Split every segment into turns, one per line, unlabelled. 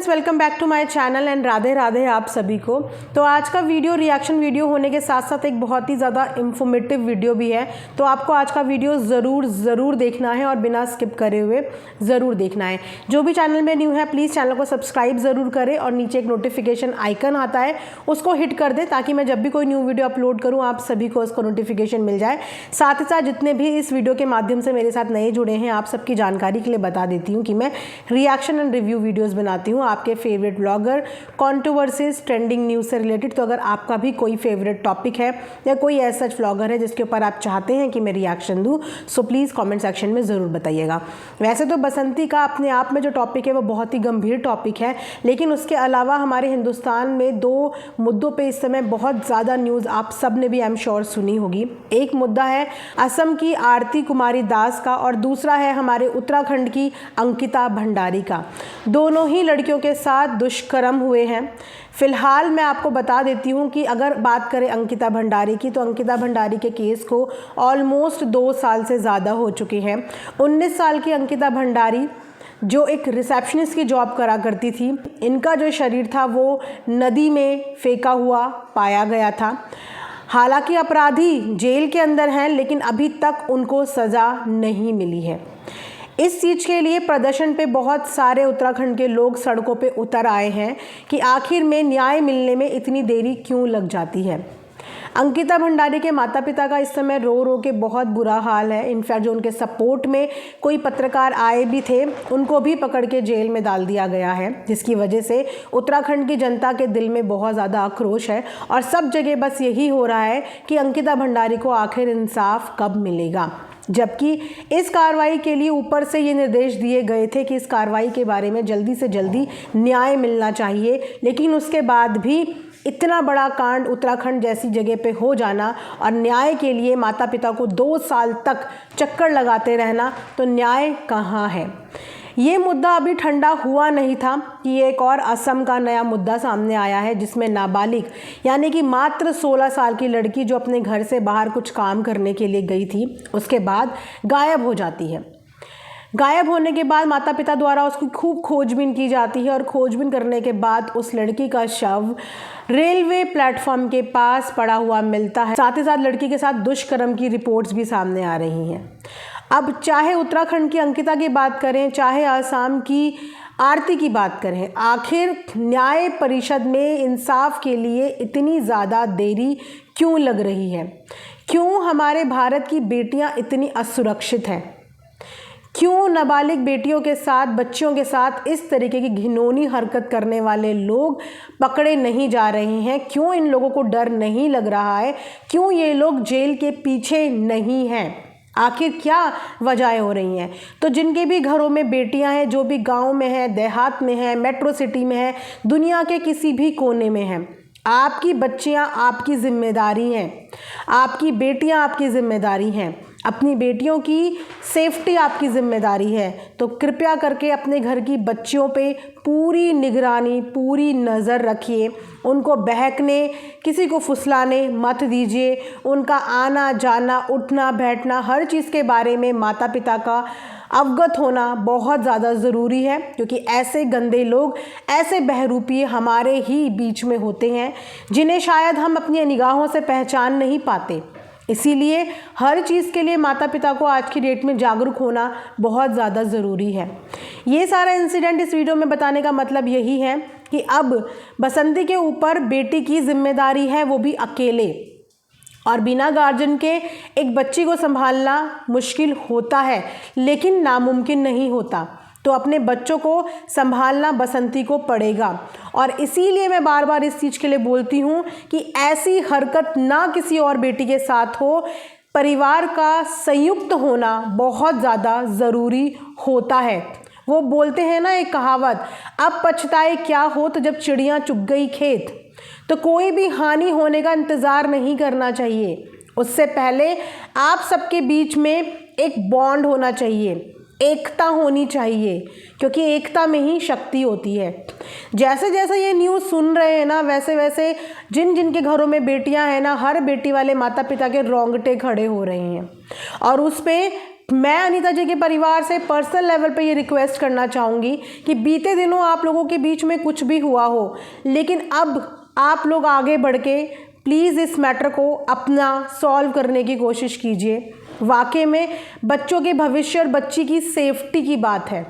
Friends, welcome back to my channel and Radhe Radhe आप सभी को। तो आज का वीडियो रिएक्शन वीडियो होने के साथ साथ एक बहुत ही ज़्यादा इंफॉर्मेटिव वीडियो भी है। तो आपको आज का वीडियो ज़रूर देखना है और बिना स्किप करे हुए ज़रूर देखना है। जो भी चैनल में न्यू है प्लीज़ चैनल को सब्सक्राइब ज़रूर करें और नीचे एक नोटिफिकेशन आइकन आता है उसको हिट कर दें ताकि मैं जब भी कोई न्यू वीडियो अपलोड करूँ आप सभी को उसका नोटिफिकेशन मिल जाए। साथ ही साथ जितने भी इस वीडियो के माध्यम से मेरे साथ नए जुड़े हैं आप सबकी जानकारी के लिए बता देती हूँ कि मैं रिएक्शन एंड रिव्यू वीडियोज़ बनाती हूँ आपके favourite blogger, controversies, trending news से रिलेटेड। तो अगर आपका भी कोई फेवरेट टॉपिक है या कोई ऐसा ब्लॉगर है जिसके ऊपर आप चाहते हैं कि मैं रिएक्शन दूँ सो प्लीज़ कमेंट सेक्शन में ज़रूर बताइएगा। वैसे तो बसंती का अपने आप में जो टॉपिक है वो बहुत ही गंभीर टॉपिक है, लेकिन उसके अलावा हमारे हिंदुस्तान में दो मुद्दों पे इस समय बहुत ज़्यादा न्यूज़ आप सब ने भी आई एम श्योर सुनी होगी। एक मुद्दा है असम की आरती कुमारी दास का और दूसरा है हमारे उत्तराखंड की अंकिता भंडारी का। दोनों ही लड़कियों के साथ दुष्कर्म हुए हैं। फिलहाल मैं आपको बता देती हूँ कि अगर बात करें अंकिता भंडारी की तो अंकिता भंडारी के केस को ऑलमोस्ट 2 साल से ज़्यादा हो चुके हैं। 19 साल की अंकिता भंडारी जो एक रिसेप्शनिस्ट की जॉब करा करती थी, इनका जो शरीर था वो नदी में फेंका हुआ पाया गया था। हालांकि अपराधी जेल के अंदर हैं लेकिन अभी तक उनको सज़ा नहीं मिली है। इस चीज़ के लिए प्रदर्शन पे बहुत सारे उत्तराखंड के लोग सड़कों पे उतर आए हैं कि आखिर में न्याय मिलने में इतनी देरी क्यों लग जाती है। अंकिता भंडारी के माता पिता का इस समय रो रो के बहुत बुरा हाल है। इनफैक्ट जो उनके सपोर्ट में कोई पत्रकार आए भी थे उनको भी पकड़ के जेल में डाल दिया गया है, जिसकी वजह से उत्तराखंड की जनता के दिल में बहुत ज़्यादा आक्रोश है और सब जगह बस यही हो रहा है कि अंकिता भंडारी को आखिर इंसाफ कब मिलेगा। जबकि इस कार्रवाई के लिए ऊपर से ये निर्देश दिए गए थे कि इस कार्रवाई के बारे में जल्दी से जल्दी न्याय मिलना चाहिए, लेकिन उसके बाद भी इतना बड़ा कांड उत्तराखंड जैसी जगह पे हो जाना और न्याय के लिए माता पिता को 2 साल तक चक्कर लगाते रहना, तो न्याय कहाँ है। ये मुद्दा अभी ठंडा हुआ नहीं था कि एक और असम का नया मुद्दा सामने आया है जिसमें नाबालिग यानी कि मात्र 16 साल की लड़की जो अपने घर से बाहर कुछ काम करने के लिए गई थी उसके बाद गायब हो जाती है। गायब होने के बाद माता पिता द्वारा उसकी खूब खोजबीन की जाती है और खोजबीन करने के बाद उस लड़की का शव रेलवे प्लेटफॉर्म के पास पड़ा हुआ मिलता है। साथ ही साथ लड़की के साथ दुष्कर्म की रिपोर्ट्स भी सामने आ रही हैं। अब चाहे उत्तराखंड की अंकिता की बात करें, चाहे आसाम की आरती की बात करें, आखिर न्याय परिषद में इंसाफ के लिए इतनी ज़्यादा देरी क्यों लग रही है? क्यों हमारे भारत की बेटियां इतनी असुरक्षित हैं? क्यों नाबालिग बेटियों के साथ, बच्चियों के साथ इस तरीके की घिनौनी हरकत करने वाले लोग पकड़े नहीं जा रहे हैं? क्यों इन लोगों को डर नहीं लग रहा है? क्यों ये लोग जेल के पीछे नहीं हैं? आखिर क्या वजह हो रही हैं? तो जिनके भी घरों में बेटियां हैं, जो भी गांव में हैं, देहात में हैं, मेट्रो सिटी में हैं, दुनिया के किसी भी कोने में हैं, आपकी बच्चियां आपकी जिम्मेदारी हैं, आपकी बेटियां आपकी जिम्मेदारी हैं, अपनी बेटियों की सेफ्टी आपकी जिम्मेदारी है। तो कृपया करके अपने घर की बच्चियों पे पूरी निगरानी, पूरी नज़र रखिए। उनको बहकने, किसी को फुसलाने मत दीजिए। उनका आना जाना, उठना बैठना, हर चीज़ के बारे में माता पिता का अवगत होना बहुत ज़्यादा ज़रूरी है, क्योंकि ऐसे गंदे लोग, ऐसे बहरूपिये हमारे ही बीच में होते हैं जिन्हें शायद हम अपनी निगाहों से पहचान नहीं पाते। इसीलिए हर चीज़ के लिए माता पिता को आज की डेट में जागरूक होना बहुत ज़्यादा ज़रूरी है। ये सारा इंसिडेंट इस वीडियो में बताने का मतलब यही है कि अब बसंती के ऊपर बेटी की जिम्मेदारी है, वो भी अकेले, और बिना गार्जियन के एक बच्ची को संभालना मुश्किल होता है लेकिन नामुमकिन नहीं होता। तो अपने बच्चों को संभालना बसंती को पड़ेगा और इसीलिए मैं बार बार इस चीज़ के लिए बोलती हूँ कि ऐसी हरकत ना किसी और बेटी के साथ हो। परिवार का संयुक्त होना बहुत ज़्यादा ज़रूरी होता है। वो बोलते हैं ना एक कहावत, अब पछताए क्या हो तो जब चिड़ियाँ चुग गई खेत। तो कोई भी हानि होने का इंतज़ार नहीं करना चाहिए, उससे पहले आप सबके बीच में एक बॉन्ड होना चाहिए, एकता होनी चाहिए, क्योंकि एकता में ही शक्ति होती है। जैसे जैसे ये न्यूज़ सुन रहे हैं ना, वैसे वैसे जिन जिन के घरों में बेटियां हैं ना, हर बेटी वाले माता पिता के रोंगटे खड़े हो रहे हैं और उस पे मैं अनीता जी के परिवार से पर्सनल लेवल पे ये रिक्वेस्ट करना चाहूँगी कि बीते दिनों आप लोगों के बीच में कुछ भी हुआ हो, लेकिन अब आप लोग आगे बढ़ के प्लीज़ इस मैटर को अपना सॉल्व करने की कोशिश कीजिए। वाकई में बच्चों के भविष्य और बच्ची की सेफ्टी की बात है।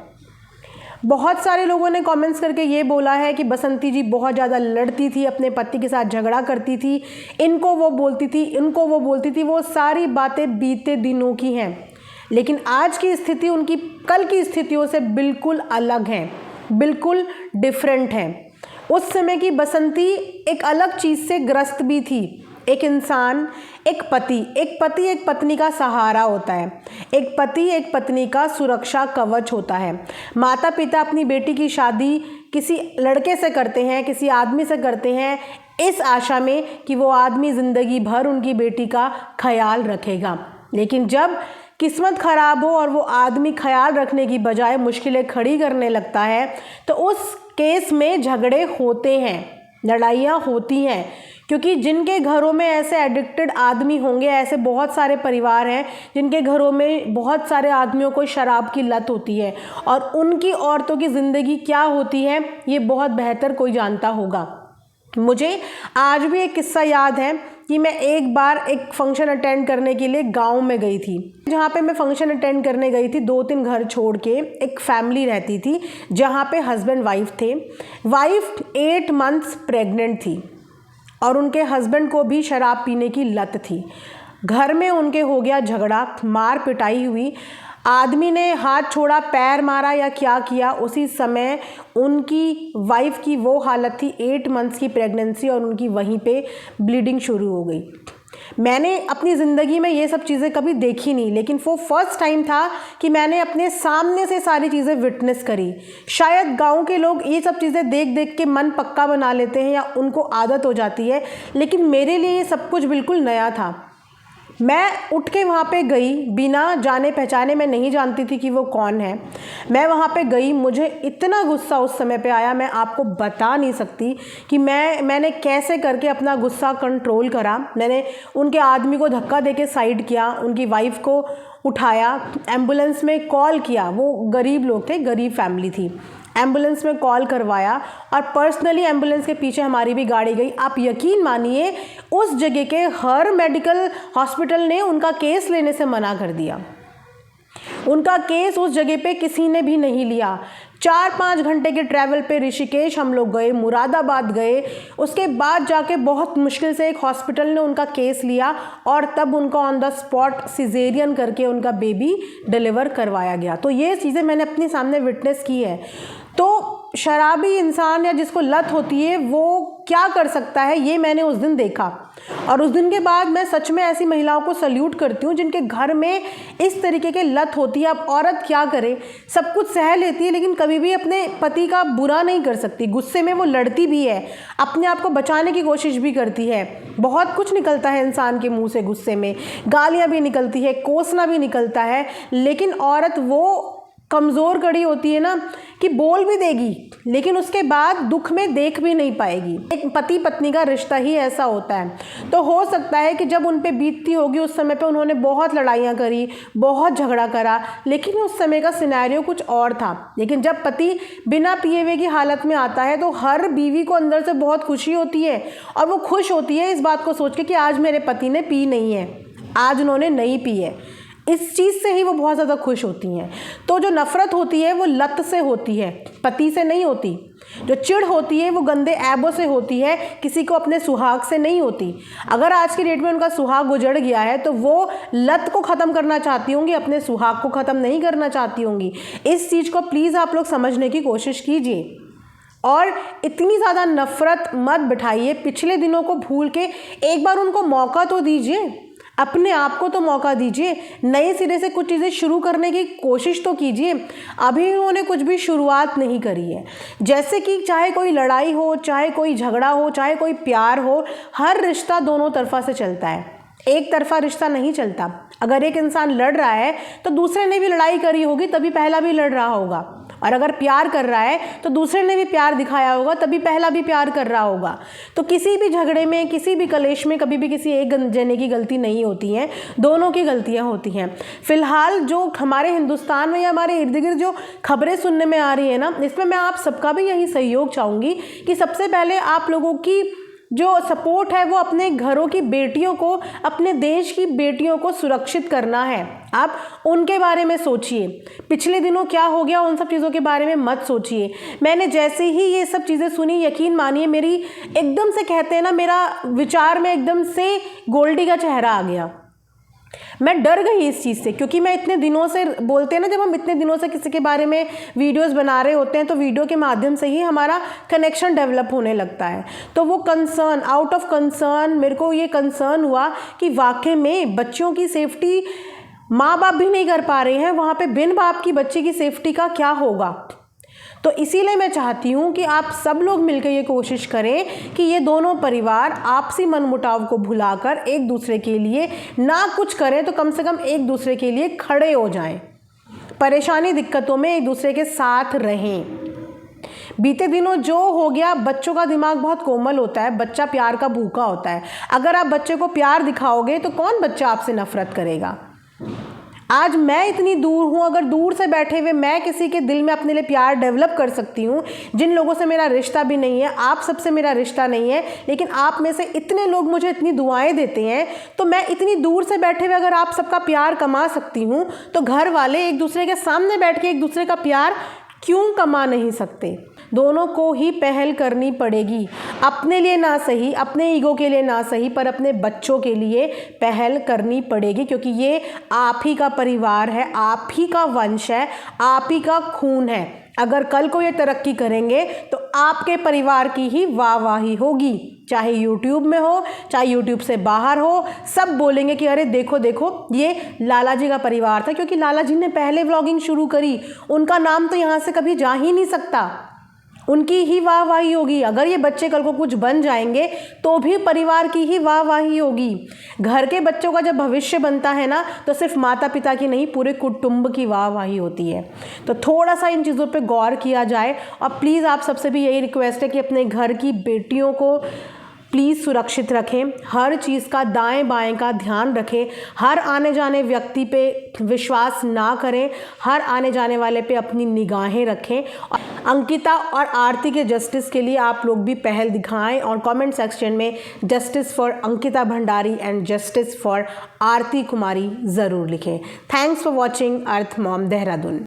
बहुत सारे लोगों ने कमेंट्स करके ये बोला है कि बसंती जी बहुत ज़्यादा लड़ती थी, अपने पति के साथ झगड़ा करती थी, इनको वो बोलती थी, इनको वो बोलती थी। वो सारी बातें बीते दिनों की हैं, लेकिन आज की स्थिति उनकी कल की स्थितियों से बिल्कुल अलग है, बिल्कुल डिफरेंट है। उस समय की बसंती एक अलग चीज़ से ग्रस्त भी थी। एक इंसान, एक पति एक पत्नी का सहारा होता है, एक पति एक पत्नी का सुरक्षा कवच होता है। माता पिता अपनी बेटी की शादी किसी लड़के से करते हैं, किसी आदमी से करते हैं, इस आशा में कि वो आदमी ज़िंदगी भर उनकी बेटी का ख्याल रखेगा। लेकिन जब किस्मत ख़राब हो और वो आदमी ख्याल रखने की बजाय मुश्किलें खड़ी करने लगता है, तो उस केस में झगड़े होते हैं, लड़ाइयाँ होती हैं। क्योंकि जिनके घरों में ऐसे एडिक्टेड आदमी होंगे, ऐसे बहुत सारे परिवार हैं जिनके घरों में बहुत सारे आदमियों को शराब की लत होती है, और उनकी औरतों की ज़िंदगी क्या होती है ये बहुत बेहतर कोई जानता होगा। मुझे आज भी एक किस्सा याद है कि मैं एक बार एक फंक्शन अटेंड करने के लिए गांव में गई थी। जहाँ पे मैं फंक्शन अटेंड करने गई थी, 2-3 घर छोड़ के एक फैमिली रहती थी जहाँ पे हस्बैंड वाइफ थे। वाइफ 8 मंथ्स प्रेग्नेंट थी और उनके हस्बैंड को भी शराब पीने की लत थी। घर में उनके हो गया झगड़ा, मार पिटाई हुई, आदमी ने हाथ छोड़ा, पैर मारा या क्या किया। उसी समय उनकी वाइफ की वो हालत थी, 8 मंथ्स की प्रेगनेंसी, और उनकी वहीं पे ब्लीडिंग शुरू हो गई। मैंने अपनी ज़िंदगी में ये सब चीज़ें कभी देखी नहीं, लेकिन वो फर्स्ट टाइम था कि मैंने अपने सामने से सारी चीज़ें विटनेस करी। शायद गांव के लोग ये सब चीज़ें देख देख के मन पक्का बना लेते हैं या उनको आदत हो जाती है, लेकिन मेरे लिए ये सब कुछ बिल्कुल नया था। मैं उठ के वहाँ पे गई, बिना जाने पहचाने, मैं नहीं जानती थी कि वो कौन है। मैं वहाँ पे गई, मुझे इतना गुस्सा उस समय पे आया, मैं आपको बता नहीं सकती कि मैंने कैसे करके अपना गुस्सा कंट्रोल करा। मैंने उनके आदमी को धक्का देके साइड किया, उनकी वाइफ को उठाया, एम्बुलेंस में कॉल किया। वो गरीब लोग थे, गरीब फैमिली थी। एम्बुलेंस में कॉल करवाया और पर्सनली एम्बुलेंस के पीछे हमारी भी गाड़ी गई। आप यकीन मानिए उस जगह के हर मेडिकल हॉस्पिटल ने उनका केस लेने से मना कर दिया। उनका केस उस जगह पे किसी ने भी नहीं लिया। 4-5 घंटे के ट्रैवल पे ऋषिकेश हम लोग गए, मुरादाबाद गए, उसके बाद जाके बहुत मुश्किल से एक हॉस्पिटल ने उनका केस लिया और तब उनका ऑन द स्पॉट सिजेरियन करके उनका बेबी डिलीवर करवाया गया। तो ये चीज़ें मैंने अपने सामने विटनेस की है। तो शराबी इंसान या जिसको लत होती है वो क्या कर सकता है, ये मैंने उस दिन देखा। और उस दिन के बाद मैं सच में ऐसी महिलाओं को सल्यूट करती हूँ जिनके घर में इस तरीके के लत होती है। अब औरत क्या करे, सब कुछ सह लेती है लेकिन कभी भी अपने पति का बुरा नहीं कर सकती। गुस्से में वो लड़ती भी है, अपने आप को बचाने की कोशिश भी करती है। बहुत कुछ निकलता है इंसान के मुंह से, गुस्से में गालियाँ भी निकलती है, कोसना भी निकलता है, लेकिन औरत वो कमज़ोर कड़ी होती है ना कि बोल भी देगी लेकिन उसके बाद दुख में देख भी नहीं पाएगी। एक पति पत्नी का रिश्ता ही ऐसा होता है। तो हो सकता है कि जब उन पे बीतती होगी उस समय पे उन्होंने बहुत लड़ाइयाँ करी, बहुत झगड़ा करा, लेकिन उस समय का सिनेरियो कुछ और था। लेकिन जब पति बिना पिए हुए की हालत में आता है तो हर बीवी को अंदर से बहुत खुशी होती है और वो खुश होती है इस बात को सोच के कि आज मेरे पति ने पी नहीं है, आज उन्होंने नहीं पी है। इस चीज़ से ही वो बहुत ज़्यादा खुश होती हैं। तो जो नफ़रत होती है वो लत से होती है, पति से नहीं होती। जो चिढ़ होती है वो गंदे ऐबों से होती है, किसी को अपने सुहाग से नहीं होती। अगर आज की डेट में उनका सुहाग उजड़ गया है तो वो लत को ख़त्म करना चाहती होंगी, अपने सुहाग को ख़त्म नहीं करना चाहती होंगी। इस चीज़ को प्लीज़ आप लोग समझने की कोशिश कीजिए और इतनी ज़्यादा नफ़रत मत बिठाइए। पिछले दिनों को भूल के एक बार उनको मौका तो दीजिए, अपने आप को तो मौका दीजिए, नए सिरे से कुछ चीज़ें शुरू करने की कोशिश तो कीजिए। अभी उन्होंने कुछ भी शुरुआत नहीं करी है। जैसे कि चाहे कोई लड़ाई हो, चाहे कोई झगड़ा हो, चाहे कोई प्यार हो, हर रिश्ता दोनों तरफा से चलता है, एक तरफा रिश्ता नहीं चलता। अगर एक इंसान लड़ रहा है तो दूसरे ने भी लड़ाई करी होगी, तभी पहला भी लड़ रहा होगा। और अगर प्यार कर रहा है तो दूसरे ने भी प्यार दिखाया होगा, तभी पहला भी प्यार कर रहा होगा। तो किसी भी झगड़े में, किसी भी कलेश में कभी भी किसी एक जने की गलती नहीं होती है, दोनों की गलतियां होती हैं। फिलहाल जो हमारे हिंदुस्तान में या हमारे इर्द गिर्द जो खबरें सुनने में आ रही है ना, इसमें मैं आप सबका भी यही सहयोग चाहूँगी कि सबसे पहले आप लोगों की जो सपोर्ट है वो अपने घरों की बेटियों को, अपने देश की बेटियों को सुरक्षित करना है। आप उनके बारे में सोचिए, पिछले दिनों क्या हो गया उन सब चीज़ों के बारे में मत सोचिए। मैंने जैसे ही ये सब चीज़ें सुनी, यकीन मानिए मेरी एकदम से, कहते हैं ना, मेरा विचार में एकदम से गोल्डी का चेहरा आ गया। मैं डर गई इस चीज़ से, क्योंकि मैं इतने दिनों से, बोलते हैं ना, जब हम इतने दिनों से किसी के बारे में वीडियोस बना रहे होते हैं तो वीडियो के माध्यम से ही हमारा कनेक्शन डेवलप होने लगता है। तो वो कंसर्न, आउट ऑफ कंसर्न, मेरे को ये कंसर्न हुआ कि वाकई में बच्चों की सेफ्टी माँ बाप भी नहीं कर पा रहे हैं, वहाँ पे बिन बाप की बच्ची की सेफ्टी का क्या होगा। तो इसीलिए मैं चाहती हूँ कि आप सब लोग मिलकर ये कोशिश करें कि ये दोनों परिवार आपसी मनमुटाव को भुलाकर एक दूसरे के लिए ना कुछ करें तो कम से कम एक दूसरे के लिए खड़े हो जाएं, परेशानी दिक्कतों में एक दूसरे के साथ रहें। बीते दिनों जो हो गया, बच्चों का दिमाग बहुत कोमल होता है, बच्चा प्यार का भूखा होता है। अगर आप बच्चे को प्यार दिखाओगे तो कौन बच्चा आपसे नफरत करेगा। आज मैं इतनी दूर हूँ, अगर दूर से बैठे हुए मैं किसी के दिल में अपने लिए प्यार डेवलप कर सकती हूँ, जिन लोगों से मेरा रिश्ता भी नहीं है, आप सबसे मेरा रिश्ता नहीं है, लेकिन आप में से इतने लोग मुझे इतनी दुआएं देते हैं, तो मैं इतनी दूर से बैठे हुए अगर आप सबका प्यार कमा सकती हूँ, तो घर वाले एक दूसरे के सामने बैठ के एक दूसरे का प्यार क्यों कमा नहीं सकते। दोनों को ही पहल करनी पड़ेगी, अपने लिए ना सही, अपने ईगो के लिए ना सही, पर अपने बच्चों के लिए पहल करनी पड़ेगी, क्योंकि ये आप ही का परिवार है, आप ही का वंश है, आप ही का खून है। अगर कल को ये तरक्की करेंगे तो आपके परिवार की ही वाहवाही होगी, चाहे यूट्यूब में हो, चाहे यूट्यूब से बाहर हो, सब बोलेंगे कि अरे देखो देखो ये लाला जी का परिवार था, क्योंकि लाला जी ने पहले व्लॉगिंग शुरू करी, उनका नाम तो यहाँ से कभी जा ही नहीं सकता, उनकी ही वाहवाही होगी। अगर ये बच्चे कल को कुछ बन जाएंगे तो भी परिवार की ही वाहवाही होगी। घर के बच्चों का जब भविष्य बनता है ना, तो सिर्फ माता पिता की नहीं, पूरे कुटुंब की वाहवाही होती है। तो थोड़ा सा इन चीज़ों पे गौर किया जाए, और प्लीज़ आप सबसे भी यही रिक्वेस्ट है कि अपने घर की बेटियों को प्लीज़ सुरक्षित रखें, हर चीज़ का दाएं बाएं का ध्यान रखें, हर आने जाने व्यक्ति पे विश्वास ना करें, हर आने जाने वाले पे अपनी निगाहें रखें। अंकिता और आरती के जस्टिस के लिए आप लोग भी पहल दिखाएं और कमेंट सेक्शन में justice for Ankita Bhandari and justice for Aarti Kumari ज़रूर लिखें। Thanks for watching earth mom Dehradun.